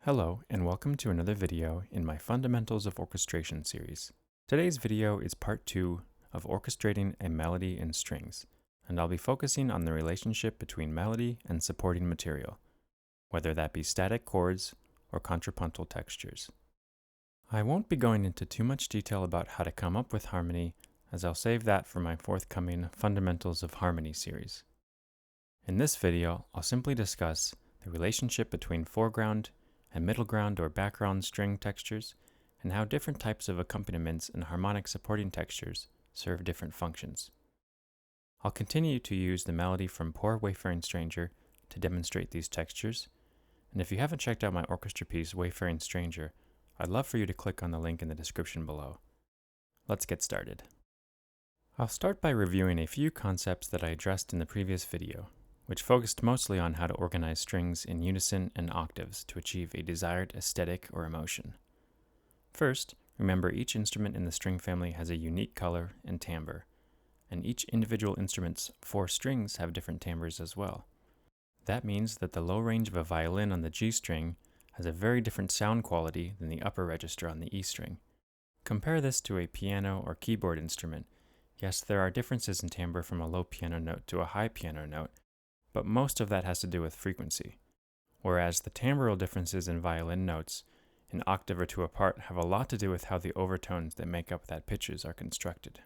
Hello, and welcome to another video in my Fundamentals of Orchestration series. Today's video is part 2 of orchestrating a melody in strings, and I'll be focusing on the relationship between melody and supporting material, whether that be static chords or contrapuntal textures. I won't be going into too much detail about how to come up with harmony, as I'll save that for my forthcoming Fundamentals of Harmony series. In this video, I'll simply discuss the relationship between foreground and middle ground or background string textures, and how different types of accompaniments and harmonic supporting textures serve different functions. I'll continue to use the melody from Poor Wayfaring Stranger to demonstrate these textures, and if you haven't checked out my orchestra piece Wayfaring Stranger, I'd love for you to click on the link in the description below. Let's get started. I'll start by reviewing a few concepts that I addressed in the previous video, which focused mostly on how to organize strings in unison and octaves to achieve a desired aesthetic or emotion. First, remember each instrument in the string family has a unique color and timbre, and each individual instrument's 4 strings have different timbres as well. That means that the low range of a violin on the G string has a very different sound quality than the upper register on the E string. Compare this to a piano or keyboard instrument. Yes, there are differences in timbre from a low piano note to a high piano note, but most of that has to do with frequency, whereas the timbral differences in violin notes, an octave or two apart, have a lot to do with how the overtones that make up that pitches are constructed.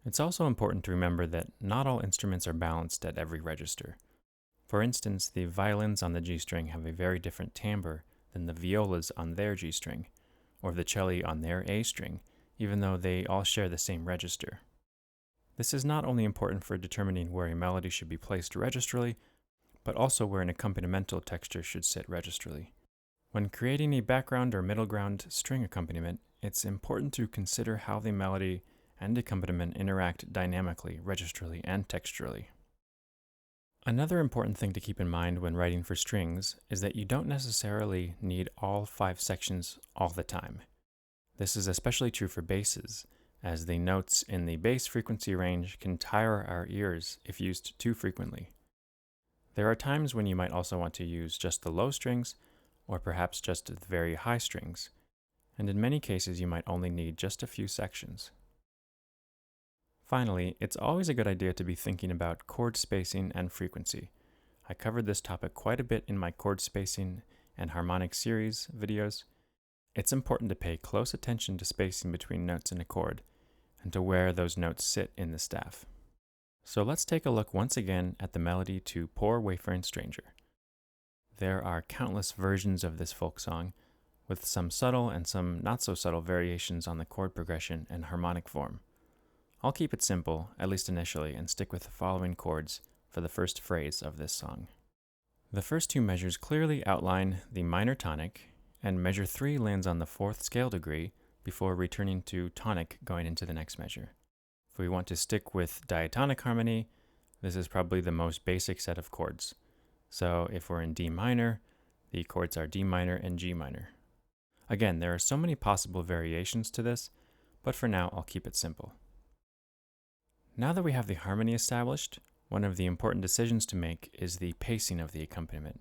It's also important to remember that not all instruments are balanced at every register. For instance, the violins on the G string have a very different timbre than the violas on their G string, or the celli on their A string, even though they all share the same register. This is not only important for determining where a melody should be placed registrally, but also where an accompanimental texture should sit registrally. When creating a background or middle ground string accompaniment, it's important to consider how the melody and accompaniment interact dynamically, registrally, and texturally. Another important thing to keep in mind when writing for strings is that you don't necessarily need all 5 sections all the time. This is especially true for basses, as the notes in the bass frequency range can tire our ears if used too frequently. There are times when you might also want to use just the low strings, or perhaps just the very high strings, and in many cases you might only need just a few sections. Finally, it's always a good idea to be thinking about chord spacing and frequency. I covered this topic quite a bit in my chord spacing and harmonic series videos. It's important to pay close attention to spacing between notes in a chord, and to where those notes sit in the staff. So let's take a look once again at the melody to Poor Wayfaring Stranger. There are countless versions of this folk song, with some subtle and some not so subtle variations on the chord progression and harmonic form. I'll keep it simple, at least initially, and stick with the following chords for the first phrase of this song. The first 2 measures clearly outline the minor tonic, and measure 3 lands on the 4th scale degree before returning to tonic going into the next measure. If we want to stick with diatonic harmony, this is probably the most basic set of chords. So if we're in D minor, the chords are D minor and G minor. Again, there are so many possible variations to this, but for now I'll keep it simple. Now that we have the harmony established, one of the important decisions to make is the pacing of the accompaniment.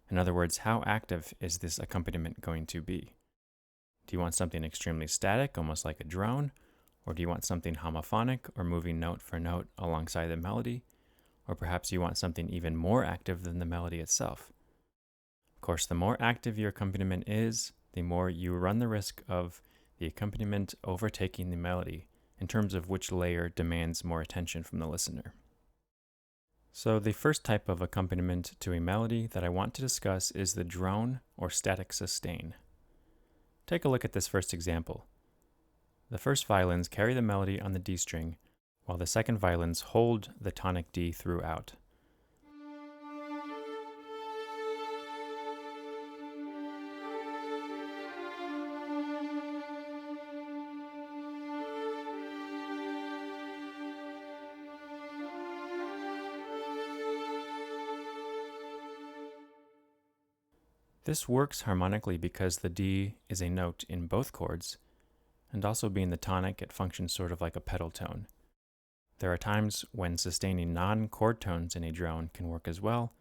In other words, how active is this accompaniment going to be? Do you want something extremely static, almost like a drone? Or do you want something homophonic, or moving note for note alongside the melody? Or perhaps you want something even more active than the melody itself? Of course, the more active your accompaniment is, the more you run the risk of the accompaniment overtaking the melody in terms of which layer demands more attention from the listener. So the first type of accompaniment to a melody that I want to discuss is the drone or static sustain. Take a look at this first example. The first violins carry the melody on the D string, while the second violins hold the tonic D throughout. This works harmonically because the D is a note in both chords, and also being the tonic, it functions sort of like a pedal tone. There are times when sustaining non-chord tones in a drone can work as well,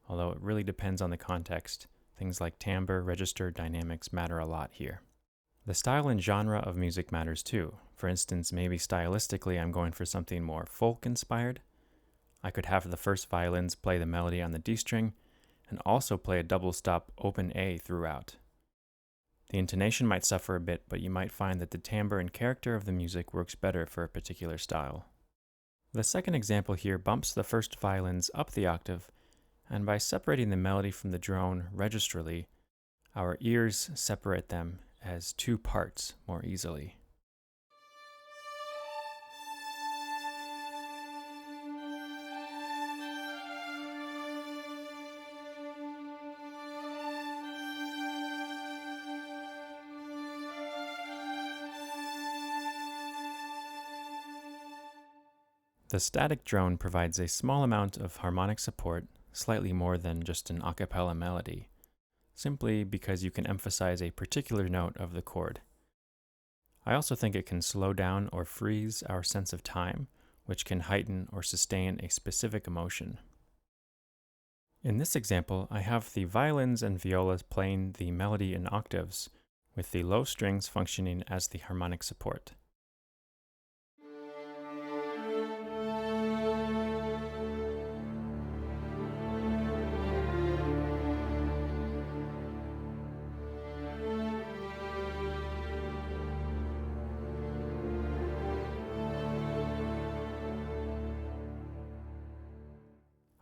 although it really depends on the context. Things like timbre, register, dynamics matter a lot here. The style and genre of music matters too. For instance, maybe stylistically I'm going for something more folk-inspired. I could have the first violins play the melody on the D string and also play a double stop open A throughout. The intonation might suffer a bit, but you might find that the timbre and character of the music works better for a particular style. The second example here bumps the first violins up the octave, and by separating the melody from the drone registrally, our ears separate them as two parts more easily. The static drone provides a small amount of harmonic support, slightly more than just an a cappella melody, simply because you can emphasize a particular note of the chord. I also think it can slow down or freeze our sense of time, which can heighten or sustain a specific emotion. In this example, I have the violins and violas playing the melody in octaves, with the low strings functioning as the harmonic support.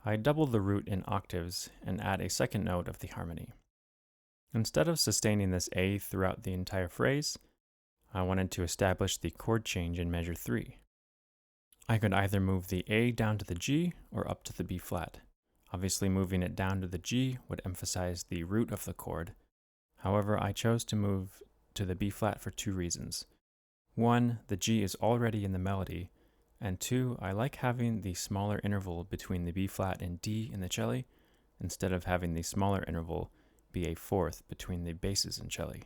I double the root in octaves and add a second note of the harmony. Instead of sustaining this A throughout the entire phrase, I wanted to establish the chord change in measure 3. I could either move the A down to the G or up to the B flat. Obviously, moving it down to the G would emphasize the root of the chord. However, I chose to move to the B flat for 2 reasons. 1, the G is already in the melody, and 2, I like having the smaller interval between the B flat and D in the cello, instead of having the smaller interval be a fourth between the basses in cello.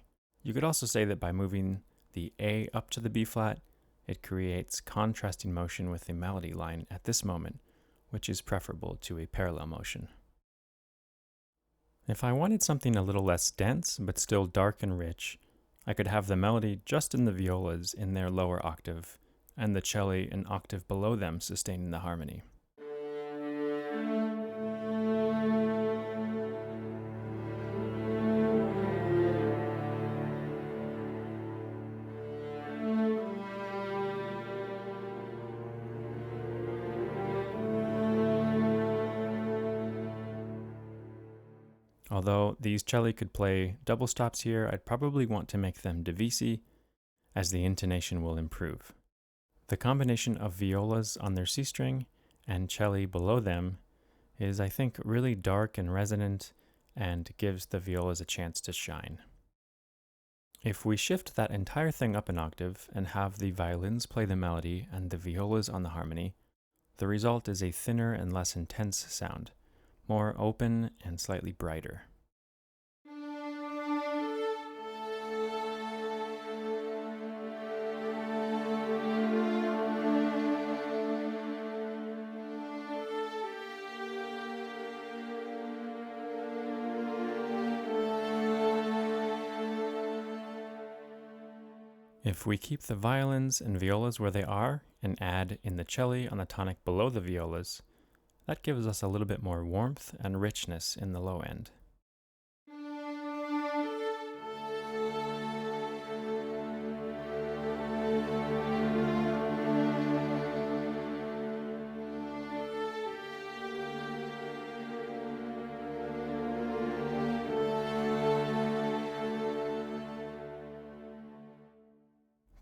You could also say that by moving the A up to the B flat, it creates contrasting motion with the melody line at this moment, which is preferable to a parallel motion. If I wanted something a little less dense, but still dark and rich, I could have the melody just in the violas in their lower octave, and the cello an octave below them sustaining the harmony. Although these cello could play double stops here, I'd probably want to make them divisi, as the intonation will improve. The combination of violas on their C string and cello below them is, I think, really dark and resonant and gives the violas a chance to shine. If we shift that entire thing up an octave and have the violins play the melody and the violas on the harmony, the result is a thinner and less intense sound, more open and slightly brighter. If we keep the violins and violas where they are and add in the cello on the tonic below the violas, that gives us a little bit more warmth and richness in the low end.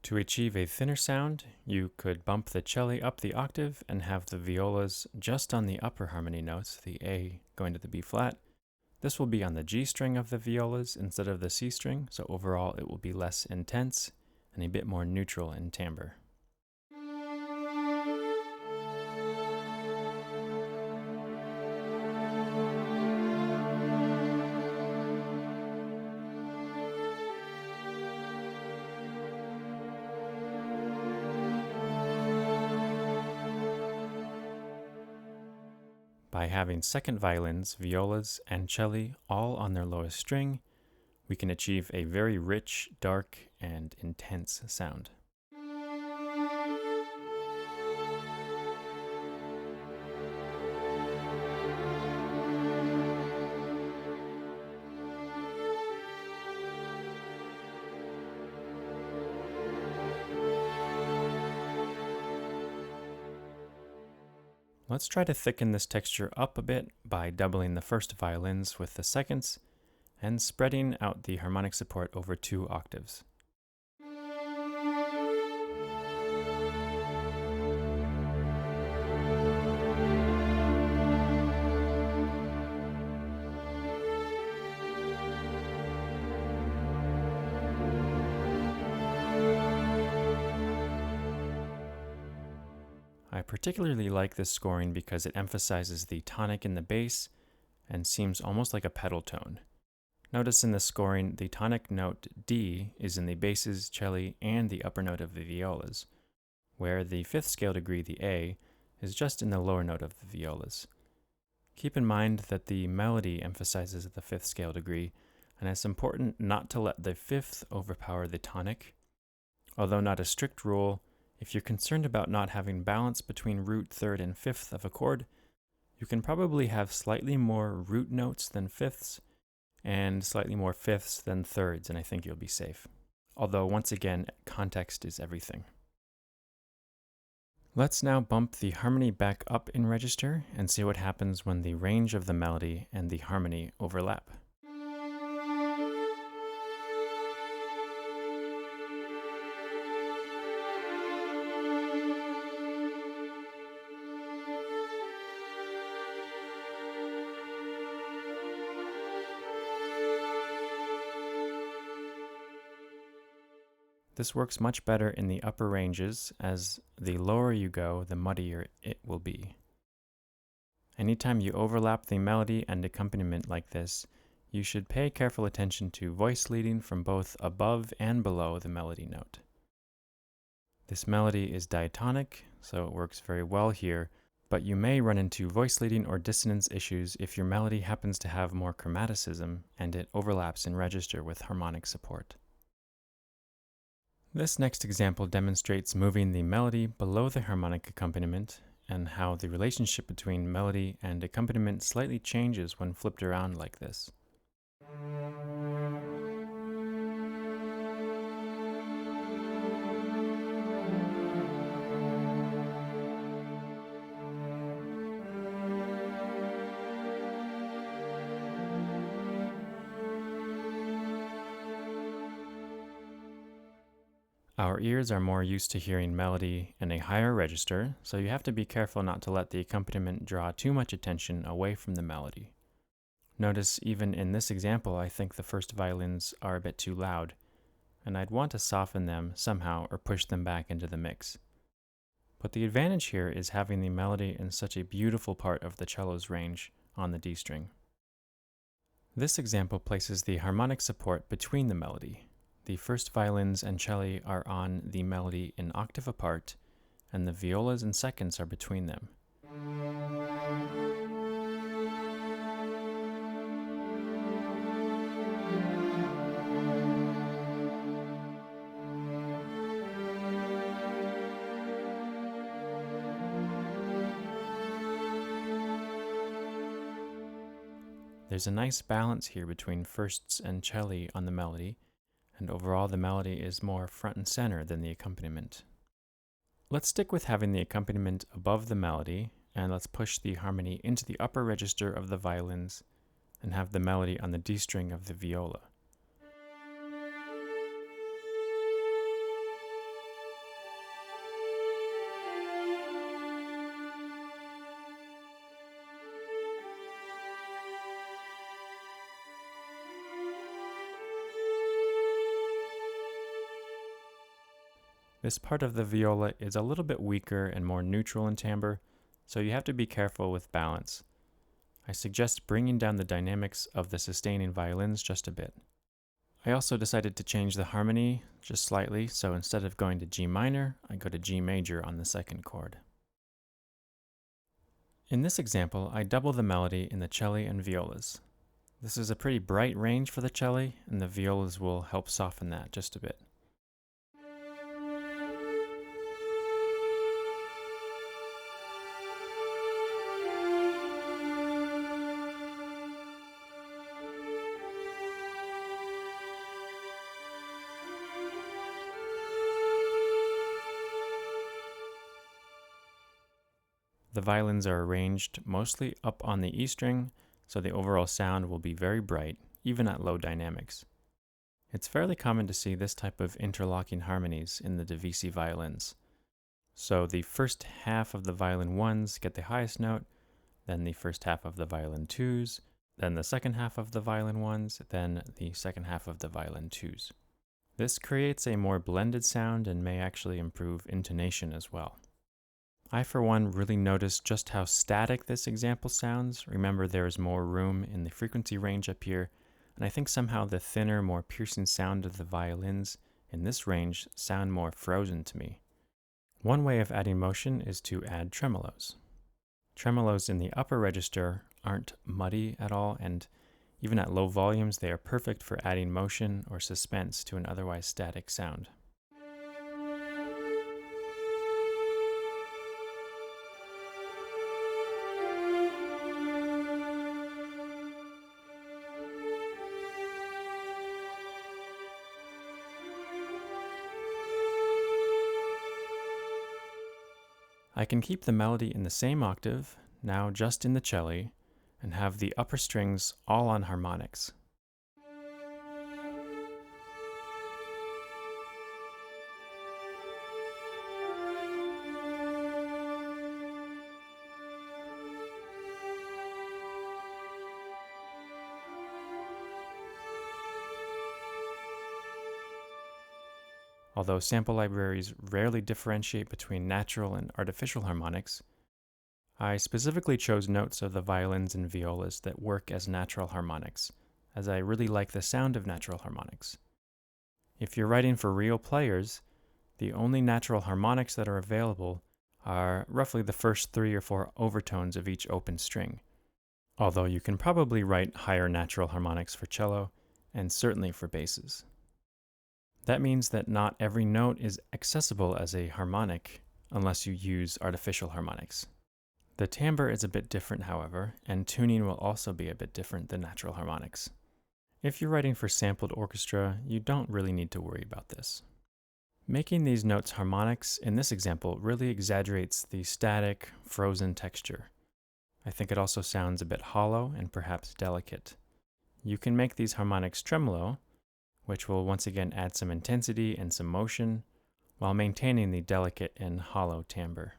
To achieve a thinner sound, you could bump the cello up the octave and have the violas just on the upper harmony notes, the A going to the B flat. This will be on the G string of the violas instead of the C string, so overall it will be less intense and a bit more neutral in timbre. By having second violins, violas, and celli all on their lowest string, we can achieve a very rich, dark, and intense sound. Let's try to thicken this texture up a bit by doubling the first violins with the seconds and spreading out the harmonic support over 2 octaves. I particularly like this scoring because it emphasizes the tonic in the bass and seems almost like a pedal tone. Notice in the scoring, the tonic note D is in the basses, celli, and the upper note of the violas, where the 5th scale degree, the A, is just in the lower note of the violas. Keep in mind that the melody emphasizes the 5th scale degree, and it's important not to let the 5th overpower the tonic. Although not a strict rule, if you're concerned about not having balance between root, 3rd, and 5th of a chord, you can probably have slightly more root notes than 5ths and slightly more 5ths than 3rds, and I think you'll be safe. Although, once again, context is everything. Let's now bump the harmony back up in register and see what happens when the range of the melody and the harmony overlap. This works much better in the upper ranges, as the lower you go, the muddier it will be. Anytime you overlap the melody and accompaniment like this, you should pay careful attention to voice leading from both above and below the melody note. This melody is diatonic, so it works very well here, but you may run into voice leading or dissonance issues if your melody happens to have more chromaticism and it overlaps in register with harmonic support. This next example demonstrates moving the melody below the harmonic accompaniment and how the relationship between melody and accompaniment slightly changes when flipped around like this. Our ears are more used to hearing melody in a higher register, so you have to be careful not to let the accompaniment draw too much attention away from the melody. Notice even in this example, I think the first violins are a bit too loud, and I'd want to soften them somehow or push them back into the mix. But the advantage here is having the melody in such a beautiful part of the cello's range on the D string. This example places the harmonic support between the melody. The first violins and celli are on the melody an octave apart, and the violas and seconds are between them. There's a nice balance here between firsts and celli on the melody, and overall the melody is more front and center than the accompaniment. Let's stick with having the accompaniment above the melody, and let's push the harmony into the upper register of the violins and have the melody on the D string of the viola. This part of the viola is a little bit weaker and more neutral in timbre, so you have to be careful with balance. I suggest bringing down the dynamics of the sustaining violins just a bit. I also decided to change the harmony just slightly, so instead of going to G minor, I go to G major on the second chord. In this example, I double the melody in the cello and violas. This is a pretty bright range for the cello, and the violas will help soften that just a bit. The violins are arranged mostly up on the E string, so the overall sound will be very bright, even at low dynamics. It's fairly common to see this type of interlocking harmonies in the Divisi violins. So the first half of the violin ones get the highest note, then the first half of the violin twos, then the second half of the violin ones, then the second half of the violin twos. This creates a more blended sound and may actually improve intonation as well. I, for one, really noticed just how static this example sounds. Remember, there is more room in the frequency range up here, and I think somehow the thinner, more piercing sound of the violins in this range sound more frozen to me. One way of adding motion is to add tremolos. Tremolos in the upper register aren't muddy at all, and even at low volumes, they are perfect for adding motion or suspense to an otherwise static sound. I can keep the melody in the same octave, now just in the cello, and have the upper strings all on harmonics. Although sample libraries rarely differentiate between natural and artificial harmonics, I specifically chose notes of the violins and violas that work as natural harmonics, as I really like the sound of natural harmonics. If you're writing for real players, the only natural harmonics that are available are roughly the first 3 or 4 overtones of each open string, although you can probably write higher natural harmonics for cello, and certainly for basses. That means that not every note is accessible as a harmonic unless you use artificial harmonics. The timbre is a bit different, however, and tuning will also be a bit different than natural harmonics. If you're writing for sampled orchestra, you don't really need to worry about this. Making these notes harmonics in this example really exaggerates the static, frozen texture. I think it also sounds a bit hollow and perhaps delicate. You can make these harmonics tremolo, which will once again add some intensity and some motion, while maintaining the delicate and hollow timbre.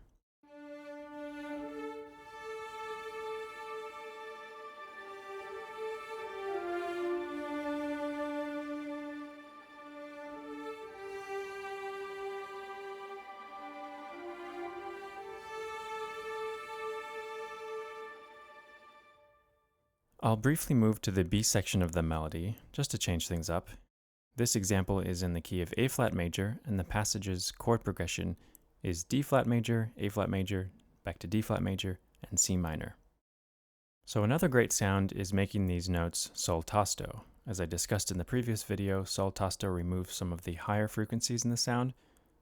I'll briefly move to the B section of the melody, just to change things up. This example is in the key of A flat major, and the passage's chord progression is D flat major, A flat major, back to D flat major, and C minor. So another great sound is making these notes sol tasto. As I discussed in the previous video, sol tasto removes some of the higher frequencies in the sound,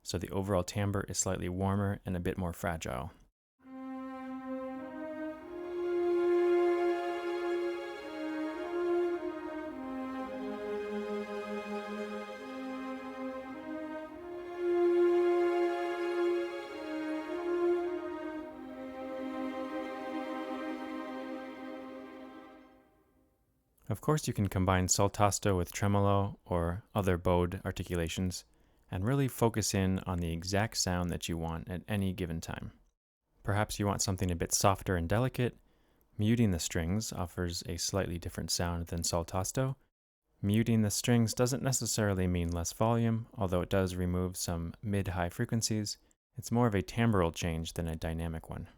so the overall timbre is slightly warmer and a bit more fragile. Of course, you can combine sol tasto with tremolo or other bowed articulations and really focus in on the exact sound that you want at any given time. Perhaps you want something a bit softer and delicate. Muting the strings offers a slightly different sound than sol tasto. Muting the strings doesn't necessarily mean less volume, although it does remove some mid-high frequencies. It's more of a timbral change than a dynamic one.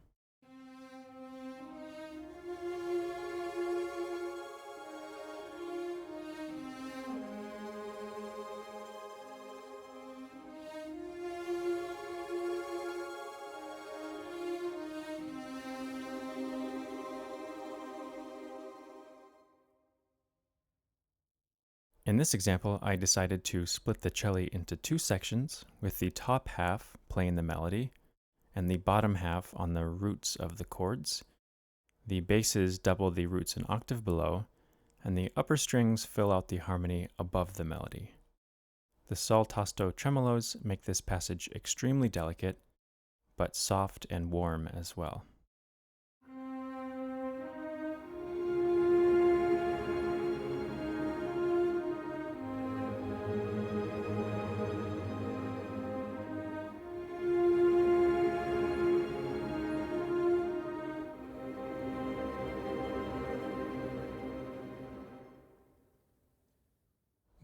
In this example, I decided to split the cello into two sections, with the top half playing the melody and the bottom half on the roots of the chords. The basses double the roots an octave below, and the upper strings fill out the harmony above the melody. The sol tasto tremolos make this passage extremely delicate, but soft and warm as well.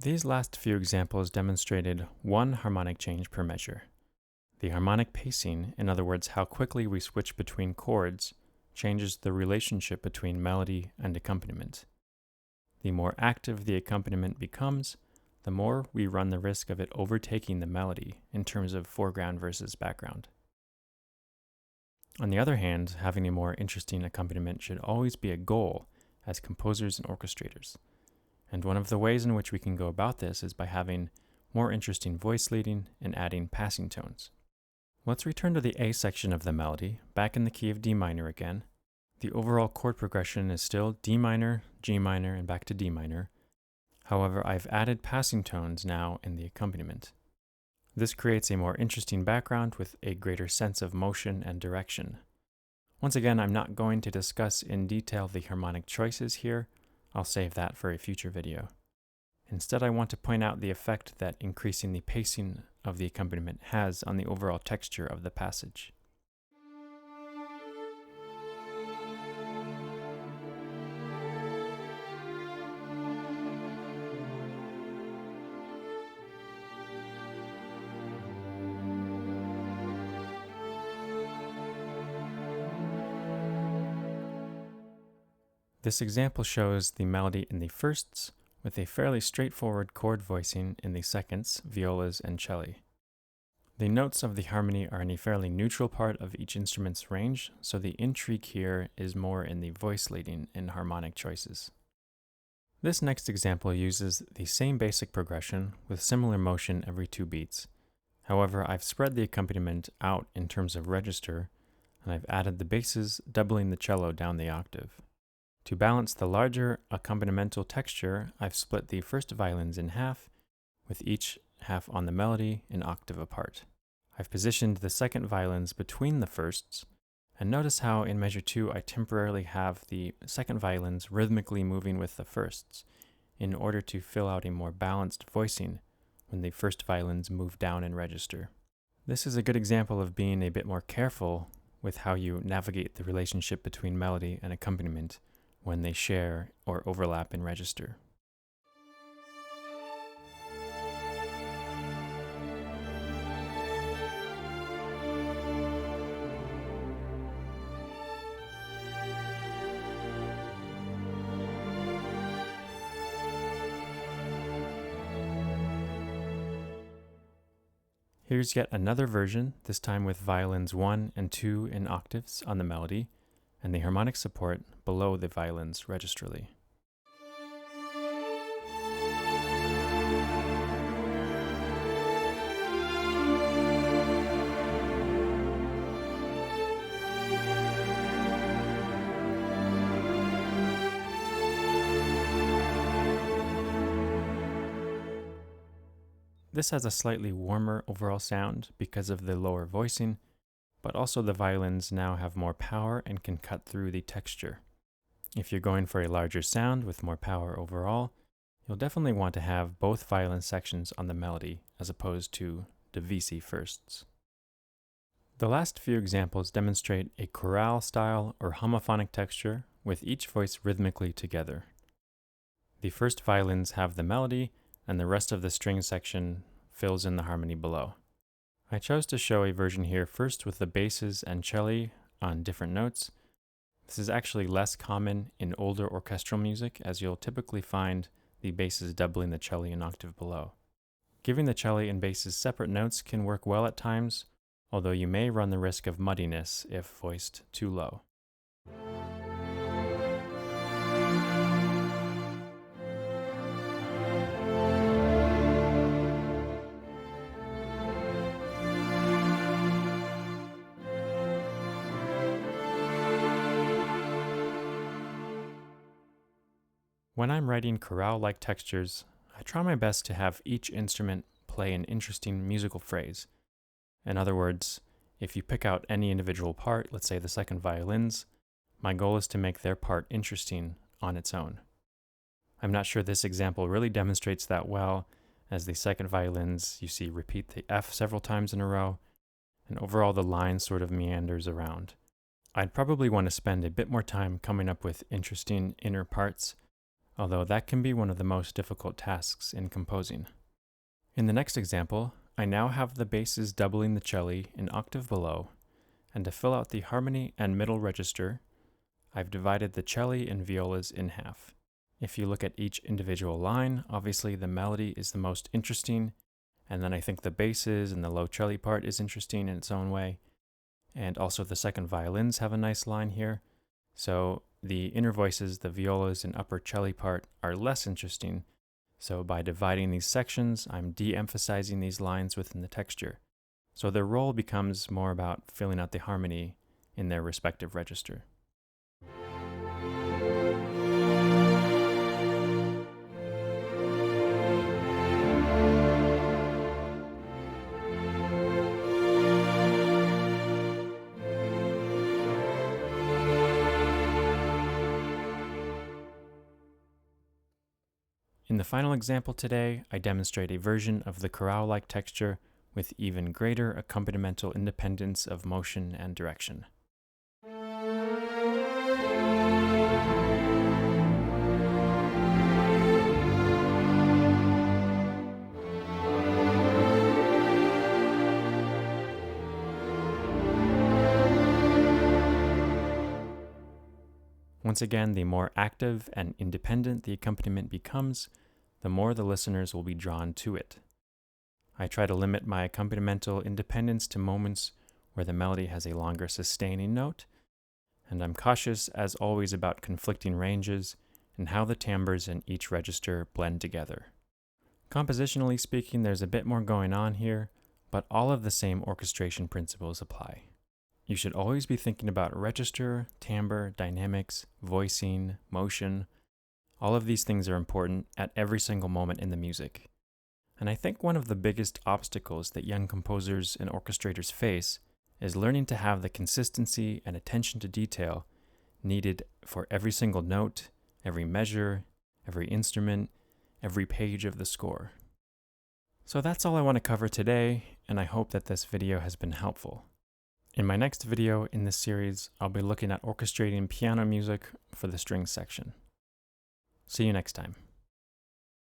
These last few examples demonstrated one harmonic change per measure. The harmonic pacing, in other words, how quickly we switch between chords, changes the relationship between melody and accompaniment. The more active the accompaniment becomes, the more we run the risk of it overtaking the melody in terms of foreground versus background. On the other hand, having a more interesting accompaniment should always be a goal as composers and orchestrators. And one of the ways in which we can go about this is by having more interesting voice leading and adding passing tones. Let's return to the A section of the melody, back in the key of D minor again. The overall chord progression is still D minor, G minor, and back to D minor. However, I've added passing tones now in the accompaniment. This creates a more interesting background with a greater sense of motion and direction. Once again, I'm not going to discuss in detail the harmonic choices here. I'll save that for a future video. Instead, I want to point out the effect that increasing the pacing of the accompaniment has on the overall texture of the passage. This example shows the melody in the firsts with a fairly straightforward chord voicing in the seconds, violas, and cello. The notes of the harmony are in a fairly neutral part of each instrument's range, so the intrigue here is more in the voice leading and harmonic choices. This next example uses the same basic progression with similar motion every 2 beats. However, I've spread the accompaniment out in terms of register, and I've added the basses, doubling the cello down the octave. To balance the larger accompanimental texture, I've split the first violins in half, with each half on the melody an octave apart. I've positioned the second violins between the firsts, and notice how in measure 2 I temporarily have the second violins rhythmically moving with the firsts, in order to fill out a more balanced voicing when the first violins move down in register. This is a good example of being a bit more careful with how you navigate the relationship between melody and accompaniment when they share or overlap in register. Here's yet another version, this time with violins 1 and 2 in octaves on the melody, and the harmonic support below the violins registrally. This has a slightly warmer overall sound because of the lower voicing, but also the violins now have more power and can cut through the texture. If you're going for a larger sound with more power overall, you'll definitely want to have both violin sections on the melody as opposed to divisi firsts. The last few examples demonstrate a chorale style or homophonic texture with each voice rhythmically together. The first violins have the melody, and the rest of the string section fills in the harmony below. I chose to show a version here first with the basses and cello on different notes. This is actually less common in older orchestral music, as you'll typically find the basses doubling the cello an octave below. Giving the cello and basses separate notes can work well at times, although you may run the risk of muddiness if voiced too low. When I'm writing chorale-like textures, I try my best to have each instrument play an interesting musical phrase. In other words, if you pick out any individual part, let's say the second violins, my goal is to make their part interesting on its own. I'm not sure this example really demonstrates that well, as the second violins you see repeat the F several times in a row, and overall the line sort of meanders around. I'd probably want to spend a bit more time coming up with interesting inner parts, although that can be one of the most difficult tasks in composing. In the next example, I now have the basses doubling the cello an octave below, and to fill out the harmony and middle register, I've divided the cello and violas in half. If you look at each individual line, obviously the melody is the most interesting, and then I think the basses and the low cello part is interesting in its own way, and also the second violins have a nice line here, so the inner voices, the violas and upper cello part, are less interesting. So by dividing these sections, I'm de-emphasizing these lines within the texture. So their role becomes more about filling out the harmony in their respective register. In the final example today, I demonstrate a version of the chorale-like texture with even greater accompanimental independence of motion and direction. Once again, the more active and independent the accompaniment becomes, the more the listeners will be drawn to it. I try to limit my accompanimental independence to moments where the melody has a longer sustaining note, and I'm cautious as always about conflicting ranges and how the timbres in each register blend together. Compositionally speaking, there's a bit more going on here, but all of the same orchestration principles apply. You should always be thinking about register, timbre, dynamics, voicing, motion. All of these things are important at every single moment in the music. And I think one of the biggest obstacles that young composers and orchestrators face is learning to have the consistency and attention to detail needed for every single note, every measure, every instrument, every page of the score. So that's all I want to cover today, and I hope that this video has been helpful. In my next video in this series, I'll be looking at orchestrating piano music for the strings section. See you next time.